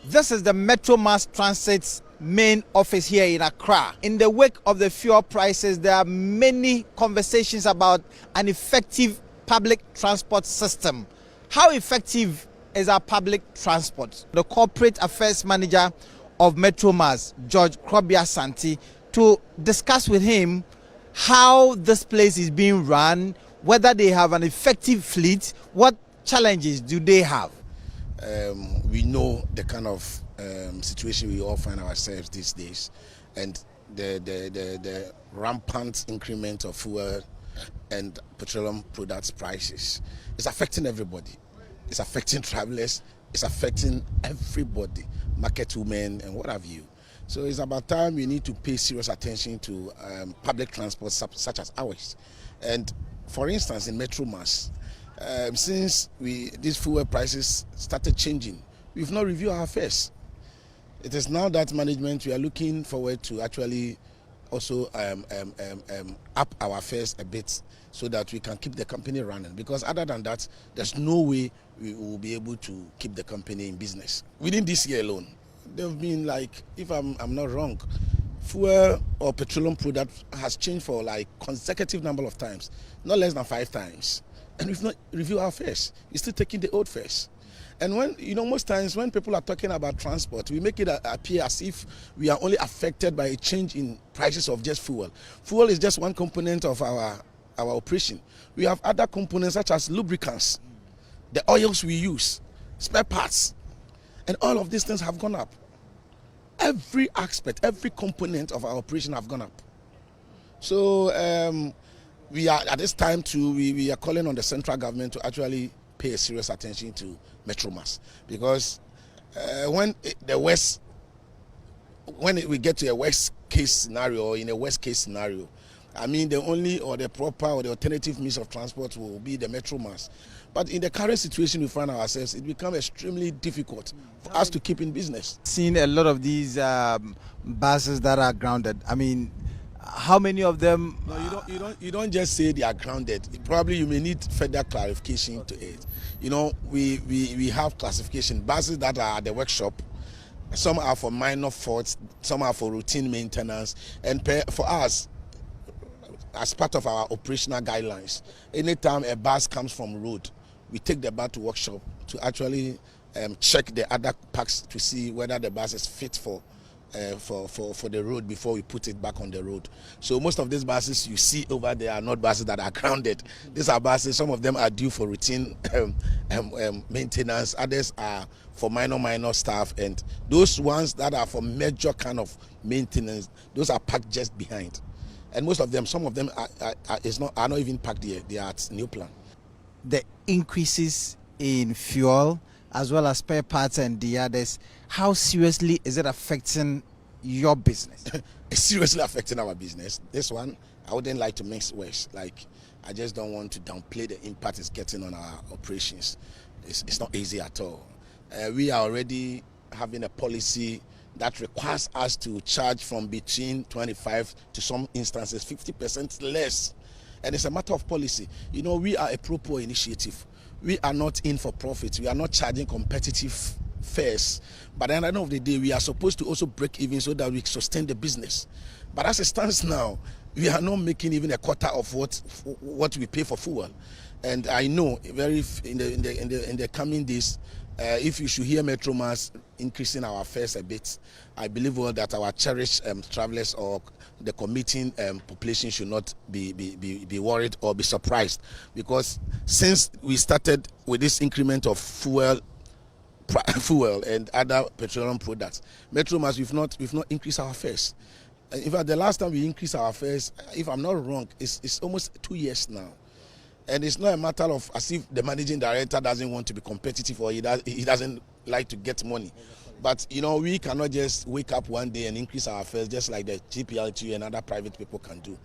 This is the Metro Mass Transit's main office here in Accra. In the wake of the fuel prices, there are many conversations about an effective public transport system. How effective is our public transport? The corporate affairs manager of Metro Mass, George Krobia Santi, to discuss with him how this place is being run, whether they have an effective fleet, what challenges do they have? We know the kind of situation we all find ourselves these days, and the rampant increment of fuel and petroleum products prices is affecting everybody. It's affecting travelers, it's affecting everybody, market women and what have you. So it's about time we need to pay serious attention to public transport such as ours. And for instance, in Metro Mass, since these fuel prices started changing, we've not reviewed our fares. It is now that management we are looking forward to actually also up our fares a bit so that we can keep the company running. Because other than that, there's no way we will be able to keep the company in business. Within this year alone, there have been, like, if I'm not wrong, fuel or petroleum product has changed for like consecutive number of times, not less than 5 times. And we've not reviewed our fares. We're still taking the old fares. And when, most times when people are talking about transport, we make it appear as if we are only affected by a change in prices of just fuel. Fuel is just one component of our operation. We have other components such as lubricants, the oils we use, spare parts, and all of these things have gone up. Every aspect, every component of our operation have gone up. So we are at this time we are calling on the central government to actually pay serious attention to Metro Mass, because when we get to a worst case scenario, or in a worst case scenario, I mean the only or the proper or the alternative means of transport will be the Metro Mass. But in the current situation we find ourselves, it becomes extremely difficult for us to keep in business. Seen a lot of these buses that are grounded. I mean, how many of them? No, you don't just say they are grounded. Probably you may need further clarification to it. We have classification buses that are at the workshop. Some are for minor faults, some are for routine maintenance, and for us, as part of our operational guidelines, anytime a bus comes from road, we take the bus to workshop to actually check the other parts to see whether the bus is fit for the road before we put it back on the road. So most of these buses you see over there are not buses that are grounded. These are buses, some of them are due for routine maintenance, others are for minor stuff, and those ones that are for major kind of maintenance, those are parked just behind. And most of them, some of them are not even parked here, they are at New Plan. The increases in fuel as well as spare parts and the others, how seriously is it affecting your business? It's seriously affecting our business. This one, I wouldn't like to mix words. Like, I just don't want to downplay the impact it's getting on our operations. It's not easy at all. We are already having a policy that requires us to charge from between 25 to some instances 50% less. And it's a matter of policy. We are a pro-poor initiative. We are not in for profit. We are not charging competitive fares. But at the end of the day, we are supposed to also break even so that we sustain the business. But as it stands now, we are not making even a quarter of what we pay for fuel. And I know in the coming days, if you should hear Metro Mass increasing our fares a bit, I believe that our cherished travelers or the commuting population should not be worried or be surprised, because since we started with this increment of fuel and other petroleum products, Metro Mass we've not increased our fares. In fact, the last time we increased our fares, if I'm not wrong, it's almost 2 years now. And it's not a matter of as if the managing director doesn't want to be competitive or he doesn't like to get money. But, we cannot just wake up one day and increase our fares just like the GPLT and other private people can do.